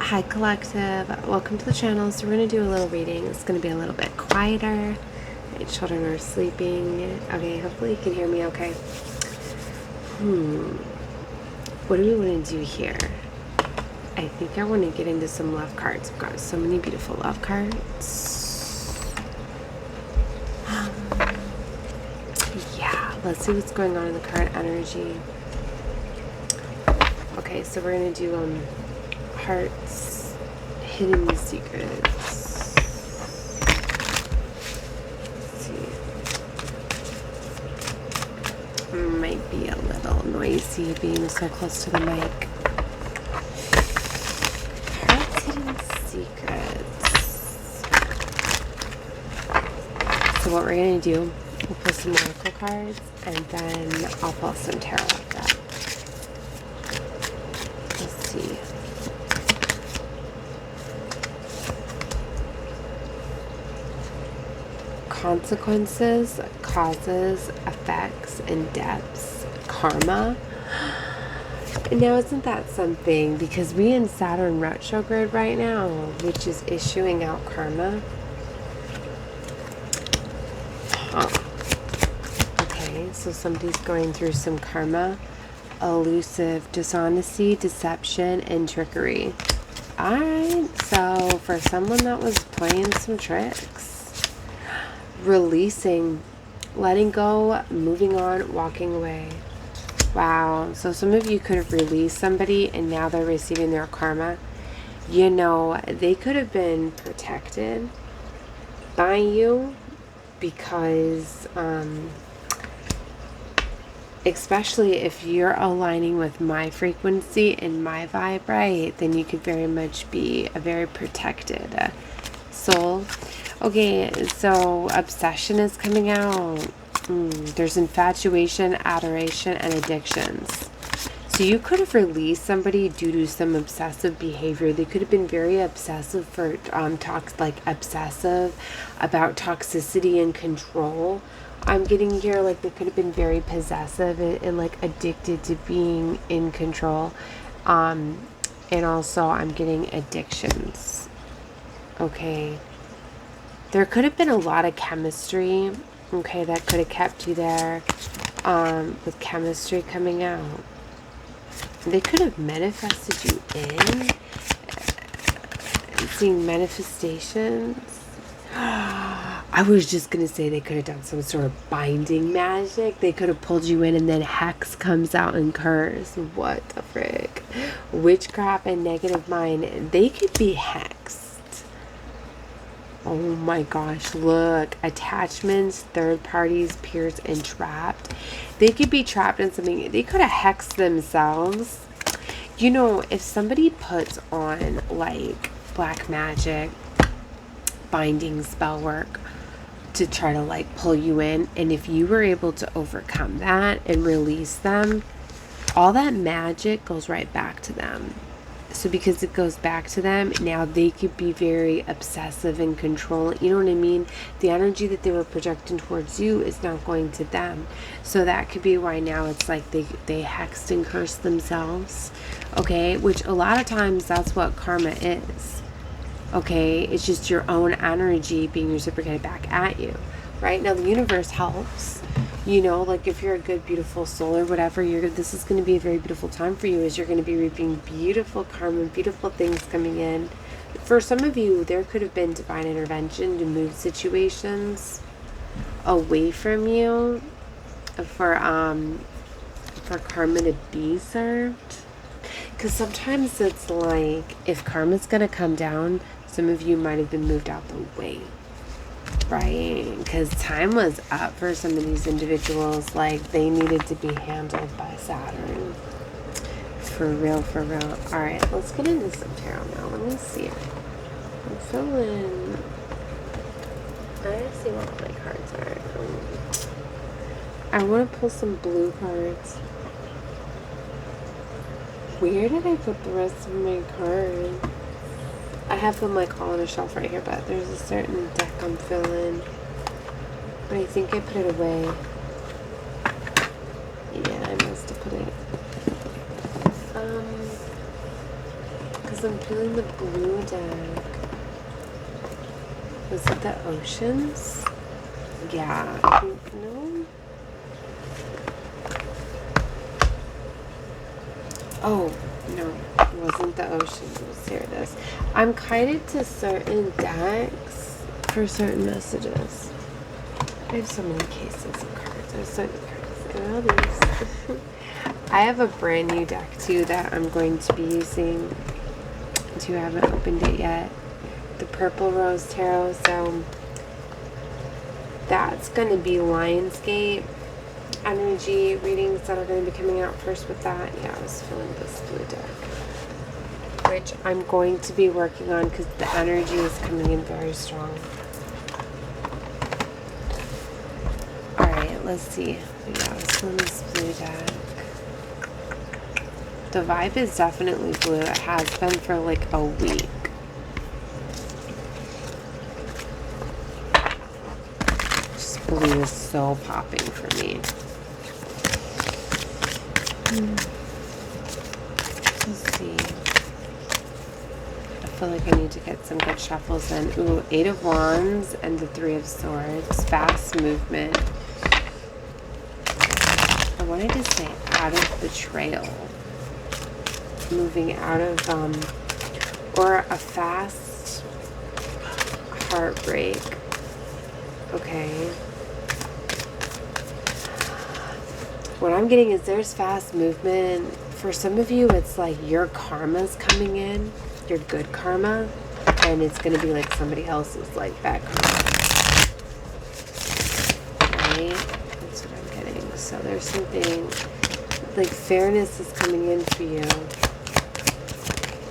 Hi Collective, welcome to the channel. So we're going to do a little reading. It's going to be a little bit quieter. My children are sleeping. Okay, hopefully you can hear me okay. What do we want to do here? I think I want to get into some love cards. I've got so many beautiful love cards. Yeah, let's see what's going on in the current energy. Okay, so we're going to do hearts, hidden secrets. Let's see. Might be a little noisy being so close to the mic. Hearts, hidden secrets. So what we're going to do, we'll pull some oracle cards and then I'll pull some tarot after that. Let's see. Consequences, causes, effects, and depths, karma. And now isn't that something? Because we in Saturn retrograde right now, which is issuing out karma. Okay, so somebody's going through some karma, elusive, dishonesty, deception, and trickery. Alright, so for someone that was playing some tricks, releasing, letting go, moving on, walking away. Wow. So some of you could have released somebody and now they're receiving their karma. You know, they could have been protected by you because, especially if you're aligning with my frequency and my vibe, right, then you could very much be a very protected soul. Okay, so obsession is coming out. There's infatuation, adoration, and addictions. So you could have released somebody due to some obsessive behavior. They could have been very obsessive for obsessive about toxicity and control. I'm getting here like they could have been very possessive and like addicted to being in control. And also I'm getting addictions. Okay. There could have been a lot of chemistry, okay, that could have kept you there, with chemistry coming out. They could have manifested you in, seeing manifestations. I was just going to say they could have done some sort of binding magic. They could have pulled you in and then Hex comes out and curse. What the frick? Witchcraft and negative mind. They could be hexed. Oh my gosh, look. Attachments, third parties, peers, and trapped. They could be trapped in something. They could have hexed themselves. You know, if somebody puts on like black magic, binding spell work to try to like pull you in, and if you were able to overcome that and release them, all that magic goes right back to them. So because it goes back to them, now they could be very obsessive and controlling. You know what I mean? The energy that they were projecting towards you is now going to them. So that could be why now it's like they hexed and cursed themselves. Okay? Which a lot of times that's what karma is. Okay? It's just your own energy being reciprocated back at you. Right? Now the universe helps. You know, like if you're a good, beautiful soul or whatever, this is going to be a very beautiful time for you, as you're going to be reaping beautiful karma, beautiful things coming in. For some of you, there could have been divine intervention to move situations away from you for karma to be served. Because sometimes it's like if karma's going to come down, some of you might have been moved out the way. Right, because time was up for some of these individuals. Like they needed to be handled by Saturn. For real, for real. Alright, let's get into some tarot now. Let me see. I'm feeling... I see what my cards are. I want to pull some blue cards. Where did I put the rest of my cards? I have them like all on a shelf right here, but there's a certain deck I'm feeling. But I think I put it away. Yeah, I must have put it. Because I'm feeling the blue deck. Was it the oceans? Yeah, I think, no? Oh, no, it wasn't the oceans. It was, here it is. I'm kited to certain decks for certain messages. I have so many cases of cards. There's so many cards. And all these. I have a brand new deck, too, that I'm going to be using. I haven't opened it yet. The Purple Rose Tarot. So that's going to be Lionsgate energy readings that are going to be coming out first with that. Yeah, I was feeling this blue deck, which I'm going to be working on because the energy is coming in very strong. Alright, let's see. Yeah, this one is blue deck. The vibe is definitely blue. It has been for like a week. Just blue is so popping for me. Let's see. I feel like I need to get some good shuffles in. Ooh, 8 of Wands and the 3 of Swords. Fast movement. I wanted to say out of betrayal. Moving out of, or a fast heartbreak. Okay. What I'm getting is there's fast movement. For some of you, it's like your karma's coming in, your good karma, and it's going to be like somebody else's like bad karma. Right? That's what I'm getting. So there's something like fairness is coming in for you,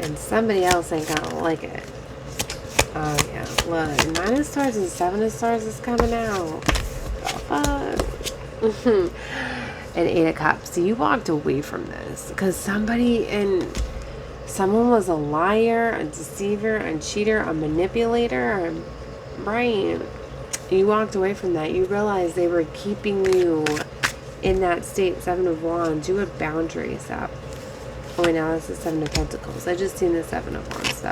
and somebody else ain't going to like it. Oh yeah, look, 9 of Swords and 7 of Swords is coming out. The fuck? And 8 of Cups. So you walked away from this because someone was a liar, a deceiver, a cheater, a manipulator, right? You walked away from that. You realized they were keeping you in that state. 7 of Wands. You had boundaries up. Oh, wait, now this is 7 of Pentacles. I just seen the 7 of Wands, so.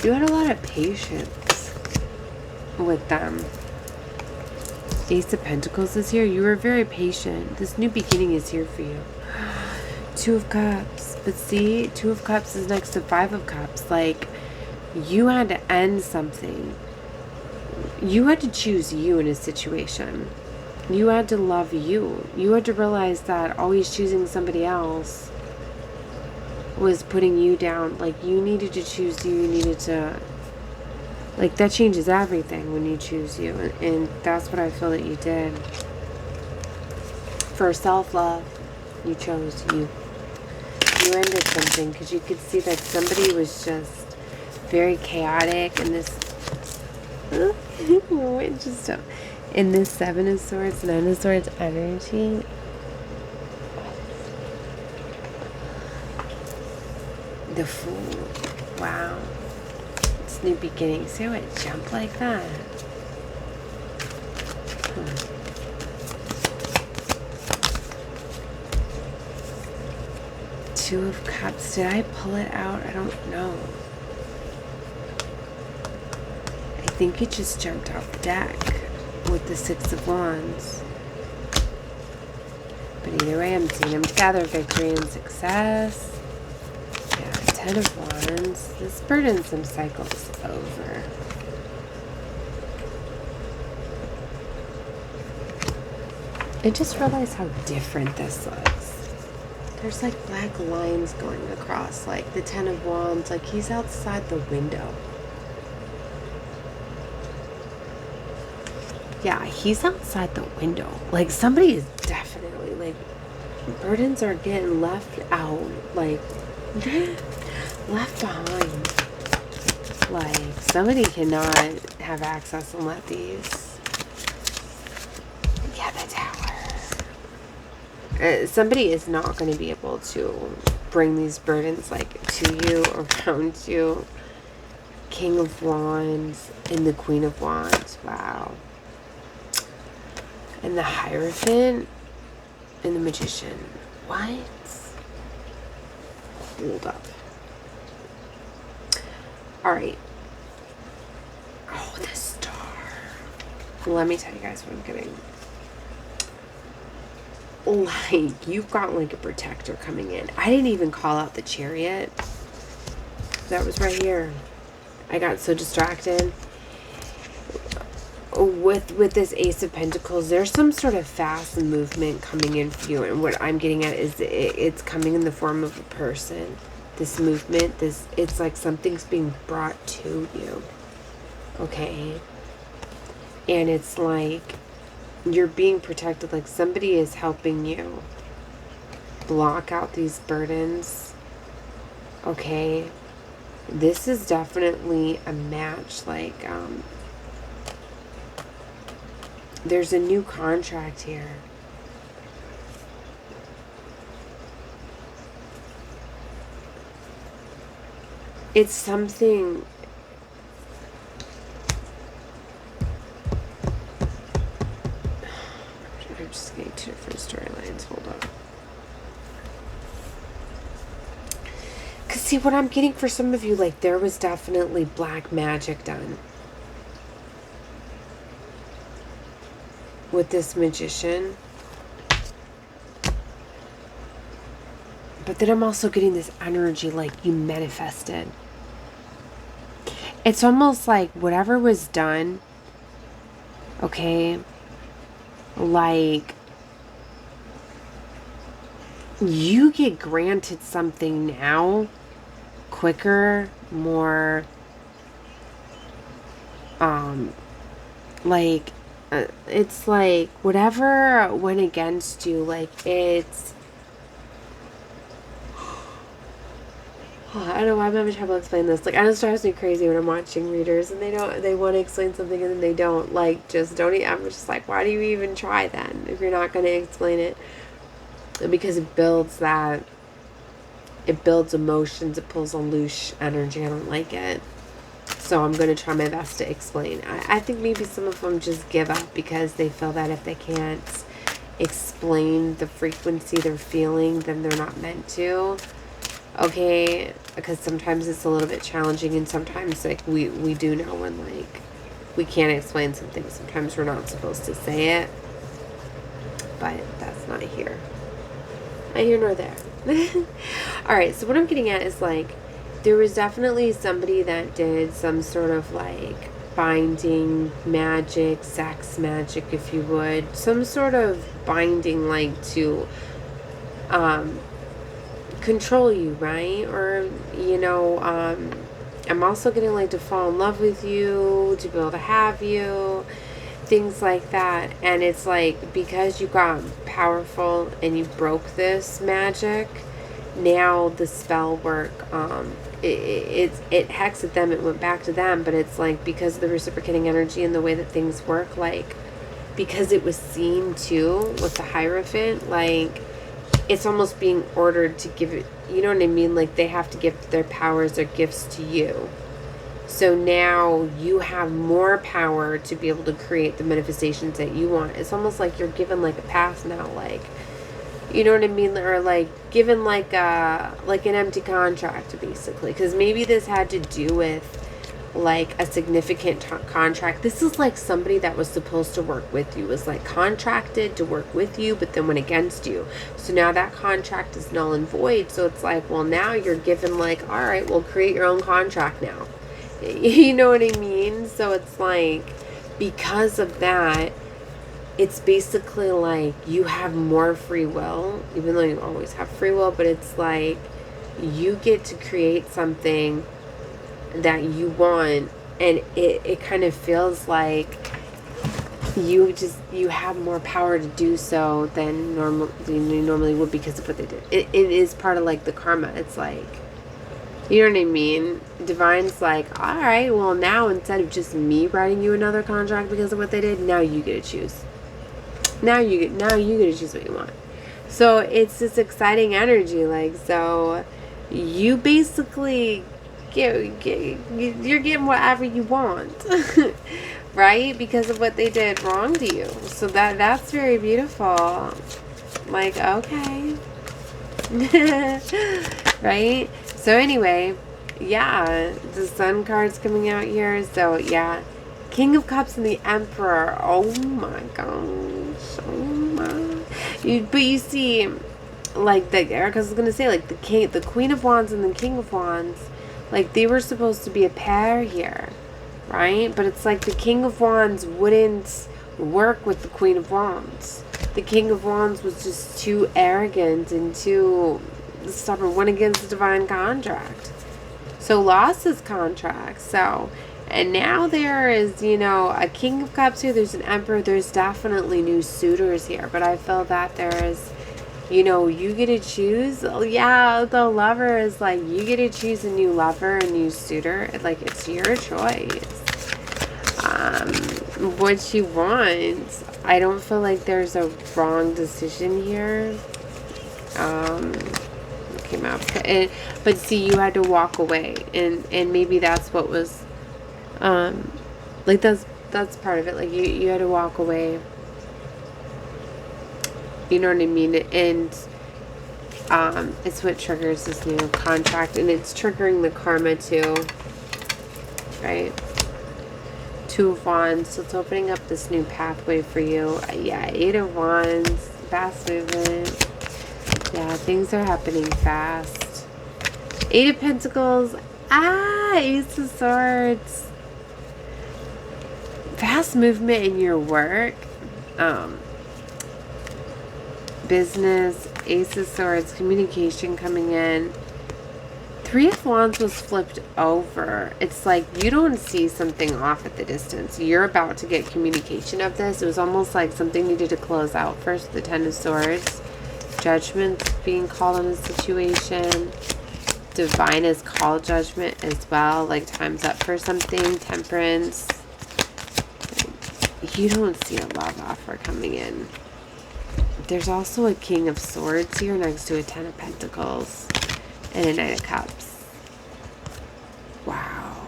You had a lot of patience with them. Ace of Pentacles is here. You were very patient. This new beginning is here for you. 2 of Cups. But see, 2 of Cups is next to 5 of Cups. Like, you had to end something. You had to choose you in a situation. You had to love you. You had to realize that always choosing somebody else was putting you down. Like, you needed to choose you. You needed to... Like, that changes everything when you choose you. And that's what I feel that you did. For self-love, you chose you. You ended something because you could see that somebody was just very chaotic in this... in this 7 of Swords, 9 of Swords energy. The Fool. Wow. New beginning. See how it jumped like that? Two of Cups. Did I pull it out? I don't know. I think it just jumped off the deck with the 6 of Wands. But either way, I'm seeing them together. Victory and success. 10 of Wands. This burdensome cycle's over. I just realized how different this looks. There's like black lines going across. Like the 10 of Wands. Like he's outside the window. Yeah, he's outside the window. Like somebody is definitely like... Burdens are getting left out. Like... left behind. Like somebody cannot have access and let these. Yeah, the Tower. Somebody is not going to be able to bring these burdens like to you, around you. King of Wands and the Queen of Wands. Wow. And the Hierophant. And the Magician. What? Hold up. Alright. Oh, the Star. Let me tell you guys what I'm getting. Like, you've got like a protector coming in. I didn't even call out the Chariot. That was right here. I got so distracted. With this Ace of Pentacles, there's some sort of fast movement coming in for you. And what I'm getting at is it's coming in the form of a person. This movement, it's like something's being brought to you. Okay? And it's like you're being protected, like somebody is helping you block out these burdens. Okay? This is definitely a match. Like, there's a new contract here. It's something. I'm just getting two different storylines. Hold on. Because see, what I'm getting for some of you, like, there was definitely black magic done with this Magician. But then I'm also getting this energy like you manifested. It's almost like whatever was done, okay, like you get granted something now quicker, more like it's like whatever went against you, like it's I don't know why I'm having trouble explaining this. Like, I know it drives me crazy when I'm watching readers and they want to explain something and then they don't. Like, just don't I'm just like, why do you even try then if you're not going to explain it? Because it builds that, it builds emotions, it pulls on loose energy. I don't like it. So I'm going to try my best to explain. I think maybe some of them just give up because they feel that if they can't explain the frequency they're feeling, then they're not meant to. Okay, because sometimes it's a little bit challenging, and sometimes like we do know when like we can't explain something. Sometimes we're not supposed to say it, but that's not here. Not here nor there. All right, so what I'm getting at is like there was definitely somebody that did some sort of like binding magic, sex magic, if you would, some sort of binding like to control you, right? Or, you know, I'm also getting like to fall in love with you, to be able to have you, things like that. And it's like because you got powerful and you broke this magic, now the spell work, it hexed them, it went back to them, but it's like because of the reciprocating energy and the way that things work, like because it was seen too with the Hierophant, like it's almost being ordered to give it, you know what I mean? Like they have to give their powers, their gifts to you. So now you have more power to be able to create the manifestations that you want. It's almost like you're given like a pass now, like, you know what I mean? Or like given like an empty contract basically. Because maybe this had to do with like a significant contract. This is like somebody that was supposed to work with you, was like contracted to work with you, but then went against you. So now that contract is null and void. So it's like, well, now you're given like, all right, well, create your own contract now. You know what I mean? So it's like, because of that, it's basically like you have more free will, even though you always have free will, but it's like you get to create something that you want, and it kind of feels like you have more power to do so than you normally would because of what they did. It is part of like the karma. It's like, you know what I mean? Divine's like, all right, well now instead of just me writing you another contract because of what they did, now you get to choose. Now you get to choose what you want. So it's this exciting energy, like, so you basically you're getting whatever you want, right? Because of what they did wrong to you. So that's very beautiful. Like, okay. Right? So anyway, yeah, the Sun card's coming out here. So yeah, King of Cups and the Emperor. Oh my gosh. Oh my. But you see, like Erica was gonna say, like the Queen of Wands and the King of Wands, like they were supposed to be a pair here, right? But it's like the King of Wands wouldn't work with the Queen of Wands. The King of Wands was just too arrogant and too stubborn, went against the divine contract. So lost his contract. So, and now there is, a King of Cups here. There's an Emperor. There's definitely new suitors here. But I feel that there is, you get to choose. Yeah, the Lover is like, you get to choose a new lover, a new suitor. Like, it's your choice. What you want. I don't feel like there's a wrong decision here. Came out, but see, you had to walk away, and maybe that's what was, like that's part of it. Like you had to walk away. You know what I mean? And it's what triggers this new contract, and it's triggering the karma too, right? Two of Wands, so it's opening up this new pathway for you. Yeah, Eight of Wands, fast movement. Yeah, things are happening fast. Eight of Pentacles. Ace of Swords. Fast movement in your work. Business. Ace of Swords. Communication coming in. Three of Wands was flipped over. It's like you don't see something off at the distance. You're about to get communication of this. It was almost like something needed to close out first. The Ten of Swords. Judgment being called on the situation. Divine is called judgment as well. Like time's up for something. Temperance. You don't see a love offer coming in. There's also a King of Swords here next to a Ten of Pentacles. And a Knight of Cups. Wow.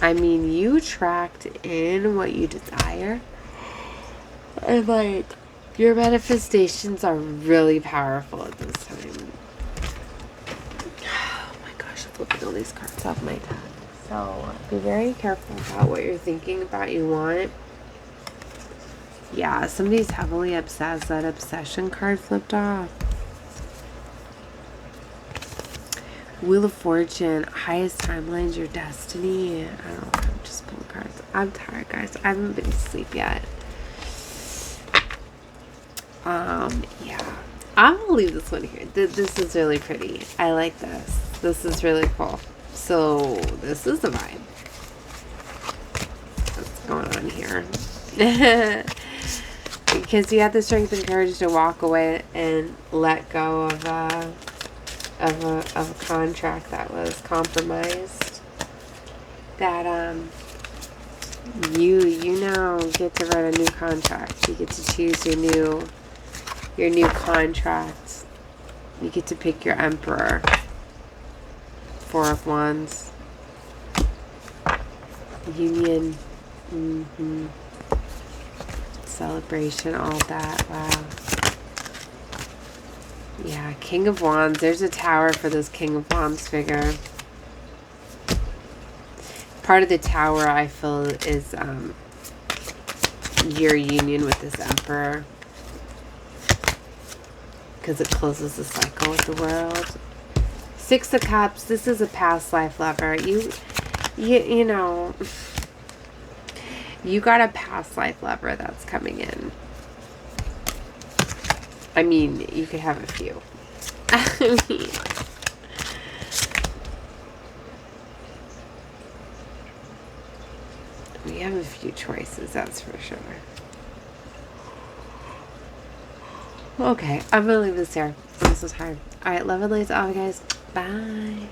I mean, you tracked in what you desire. And like, your manifestations are really powerful at this time. Oh my gosh, I'm flipping all these cards off my deck. So be very careful about what you're thinking about you want. Yeah, somebody's heavily obsessed. That obsession card flipped off. Wheel of Fortune, highest timelines, your destiny. I don't know, I'm just pulling cards. I'm tired, guys. I haven't been asleep yet. Yeah. I'm gonna leave this one here. This is really pretty. I like this. This is really cool. So, this is the vibe. What's going on here? Because you had the strength and courage to walk away and let go of a contract that was compromised, that you now get to write a new contract. You get to choose your new contract. You get to pick your Emperor. Four of Wands. Union. Celebration, all that. Wow. Yeah, King of Wands. There's a tower for this King of Wands figure. Part of the tower, I feel, is your union with this Emperor. Because it closes the cycle with the world. Six of Cups. This is a past life lover. You know, you got a past life lover that's coming in. I mean, you could have a few. I mean, we have a few choices, that's for sure. Okay, I'm gonna leave this here. I'm so tired. Alright, love and lights off, guys. Bye.